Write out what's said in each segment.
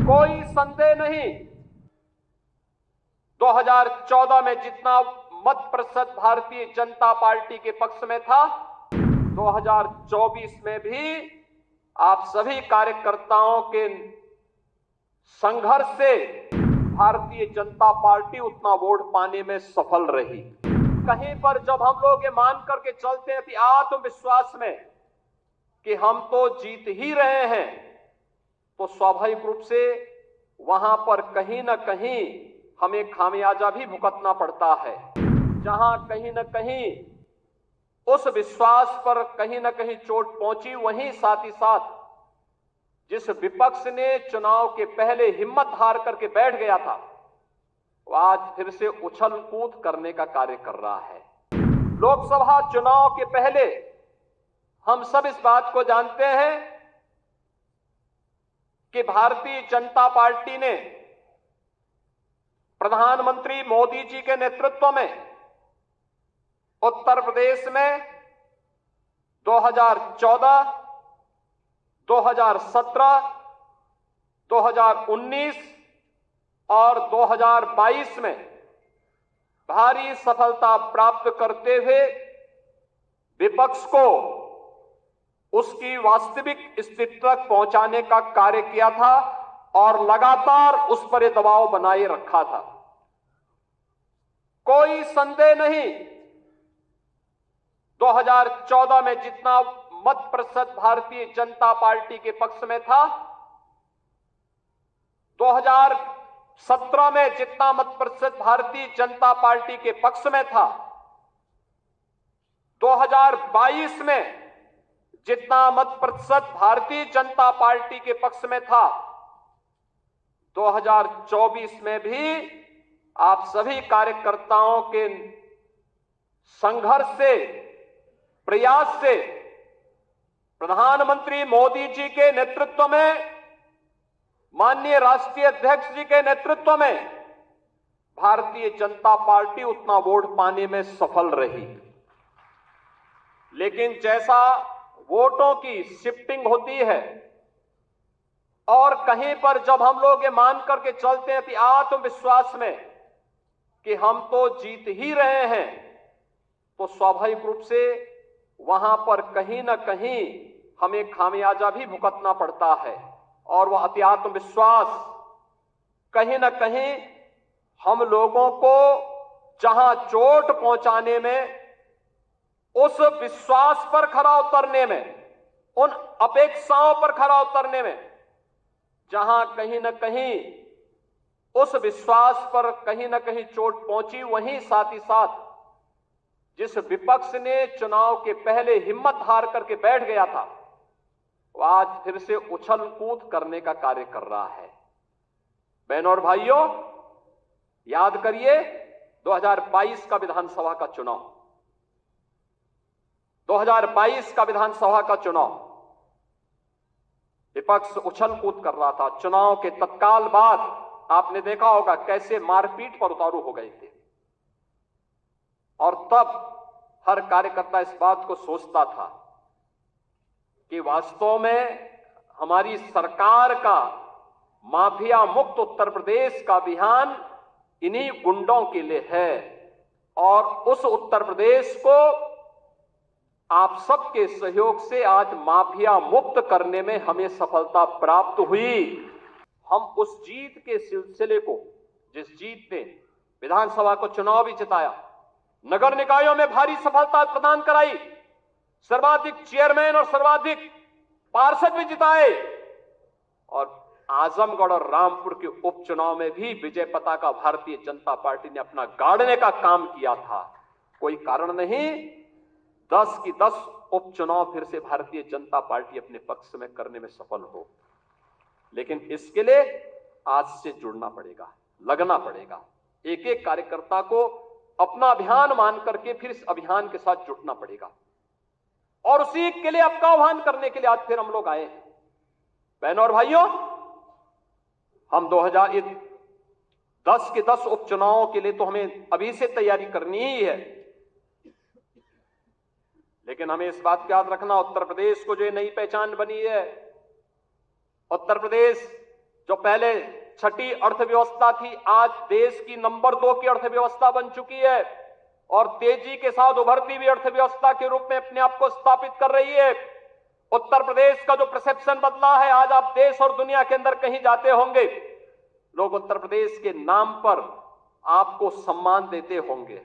कोई संदेह नहीं, 2014 में जितना मत प्रतिशत भारतीय जनता पार्टी के पक्ष में था, 2024 में भी आप सभी कार्यकर्ताओं के संघर्ष से भारतीय जनता पार्टी उतना वोट पाने में सफल रही। कहीं पर जब हम लोग ये मान करके चलते हैं कि आत्मविश्वास में कि हम तो जीत ही रहे हैं, तो स्वाभाविक रूप से वहां पर कहीं ना कहीं हमें खामियाजा भी भुगतना पड़ता है। जहां कहीं ना कहीं उस विश्वास पर कहीं ना कहीं चोट पहुंची, वहीं साथ ही साथ जिस विपक्ष ने चुनाव के पहले हिम्मत हार करके बैठ गया था, वो आज फिर से उछल कूद करने का कार्य कर रहा है। लोकसभा चुनाव के पहले हम सब इस बात को जानते हैं कि भारतीय जनता पार्टी ने प्रधानमंत्री मोदी जी के नेतृत्व में उत्तर प्रदेश में 2014, 2017, 2019 और 2022 में भारी सफलता प्राप्त करते हुए विपक्ष को उसकी वास्तविक स्थिति तक पहुंचाने का कार्य किया था और लगातार उस पर दबाव बनाए रखा था। कोई संदेह नहीं, 2014 में जितना मत प्रतिशत भारतीय जनता पार्टी के पक्ष में था, 2017 में जितना मत प्रतिशत भारतीय जनता पार्टी के पक्ष में था, 2022 में जितना मत प्रतिशत भारतीय जनता पार्टी के पक्ष में था, 2024 में भी आप सभी कार्यकर्ताओं के संघर्ष से, प्रयास से, प्रधानमंत्री मोदी जी के नेतृत्व में, माननीय राष्ट्रीय अध्यक्ष जी के नेतृत्व में भारतीय जनता पार्टी उतना वोट पाने में सफल रही। लेकिन जैसा वोटों की शिफ्टिंग होती है और कहीं पर जब हम लोग ये मान करके चलते हैं कि आत्मविश्वास में कि हम तो जीत ही रहे हैं, तो स्वाभाविक रूप से वहां पर कहीं ना कहीं हमें खामियाजा भी भुगतना पड़ता है और वह अति आत्मविश्वास कहीं ना कहीं हम लोगों को जहां चोट पहुंचाने में, उस विश्वास पर खरा उतरने में, उन अपेक्षाओं पर खरा उतरने में, जहां कहीं ना कहीं उस विश्वास पर कहीं ना कहीं चोट पहुंची, वहीं साथ ही साथ जिस विपक्ष ने चुनाव के पहले हिम्मत हार करके बैठ गया था, वो आज फिर से उछल कूद करने का कार्य कर रहा है। बहनों और भाइयों, याद करिए 2022 का विधानसभा का चुनाव, 2022 का विधानसभा का चुनाव विपक्ष उछल कूद कर रहा था। चुनाव के तत्काल बाद आपने देखा होगा कैसे मारपीट पर उतारू हो गए थे, और तब हर कार्यकर्ता इस बात को सोचता था कि वास्तव में हमारी सरकार का माफिया मुक्त उत्तर प्रदेश का अभियान इन्हीं गुंडों के लिए है, और उस उत्तर प्रदेश को आप सबके सहयोग से आज माफिया मुक्त करने में हमें सफलता प्राप्त हुई। हम उस जीत के सिलसिले को, जिस जीत ने विधानसभा को चुनाव भी जिताया, नगर निकायों में भारी सफलता प्रदान कराई, सर्वाधिक चेयरमैन और सर्वाधिक पार्षद भी जिताए, और आजमगढ़ और रामपुर के उपचुनाव में भी विजय पताका भारतीय जनता पार्टी ने अपना गाड़ने का काम किया था। कोई कारण नहीं 10 की 10 उपचुनाव फिर से भारतीय जनता पार्टी अपने पक्ष में करने में सफल हो। लेकिन इसके लिए आज से जुड़ना पड़ेगा, लगना पड़ेगा। एक एक कार्यकर्ता को अपना अभियान मान करके फिर इस अभियान के साथ जुटना पड़ेगा, और उसी के लिए आपका आह्वान करने के लिए आज फिर हम लोग आए हैं। बहनों और भाइयों, हम 2010 के 10 उपचुनावों के लिए तो हमें अभी से तैयारी करनी ही है, लेकिन हमें इस बात का याद रखना, उत्तर प्रदेश को जो नई पहचान बनी है, उत्तर प्रदेश जो पहले छठी अर्थव्यवस्था थी, आज देश की नंबर 2 की अर्थव्यवस्था बन चुकी है और तेजी के साथ उभरती हुई अर्थव्यवस्था के रूप में अपने आप को स्थापित कर रही है। उत्तर प्रदेश का जो परसेप्शन बदला है, आज आप देश और दुनिया के अंदर कहीं जाते होंगे, लोग उत्तर प्रदेश के नाम पर आपको सम्मान देते होंगे।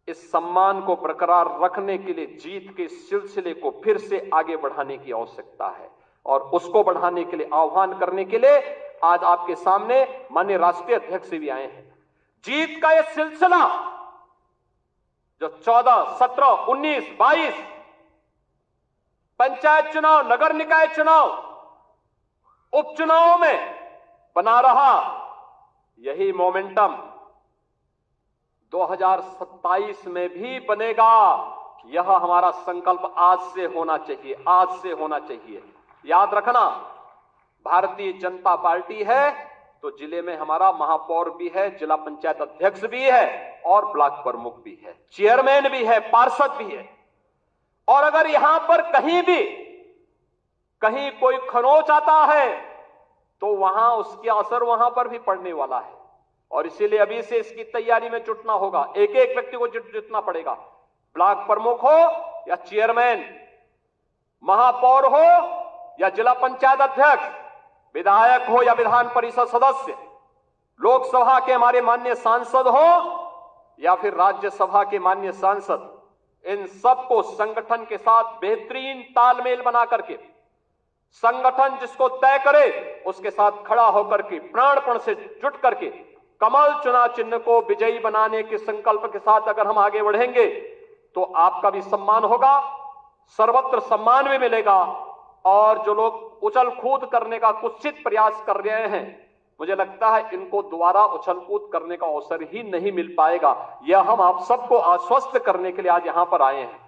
इस सम्मान को बरकरार रखने के लिए जीत के सिलसिले को फिर से आगे बढ़ाने की आवश्यकता है और उसको बढ़ाने के लिए आह्वान करने के लिए आज आपके सामने माननीय राष्ट्रीय अध्यक्ष भी आए हैं। जीत का यह सिलसिला जो 14, 17, 19, 22 पंचायत चुनाव, नगर निकाय चुनाव, उपचुनावों में बना रहा, यही मोमेंटम 2027 में भी बनेगा। यह हमारा संकल्प आज से होना चाहिए, आज से होना चाहिए। याद रखना, भारतीय जनता पार्टी है तो जिले में हमारा महापौर भी है, जिला पंचायत अध्यक्ष भी है और ब्लॉक प्रमुख भी है, चेयरमैन भी है, पार्षद भी है। और अगर यहां पर कहीं कोई खरोंच आता है तो वहां उसके असर वहां पर भी पड़ने वाला है और इसीलिए अभी से इसकी तैयारी में जुटना होगा। एक एक व्यक्ति को जुटना पड़ेगा, ब्लॉक प्रमुख हो या चेयरमैन, महापौर हो या जिला पंचायत अध्यक्ष, विधायक हो या विधान परिषद सदस्य, लोकसभा के हमारे माननीय सांसद हो या फिर राज्यसभा के माननीय सांसद, इन सबको संगठन के साथ बेहतरीन तालमेल बना करके, संगठन जिसको तय करे उसके साथ खड़ा होकर के प्राणपण से जुट करके कमल चुनाव चिन्ह को विजयी बनाने के संकल्प के साथ अगर हम आगे बढ़ेंगे तो आपका भी सम्मान होगा, सर्वत्र सम्मान भी मिलेगा। और जो लोग उछल कूद करने का कुत्सित प्रयास कर रहे हैं, मुझे लगता है इनको दोबारा उछल कूद करने का अवसर ही नहीं मिल पाएगा। यह हम आप सबको आश्वस्त करने के लिए आज यहां पर आए हैं।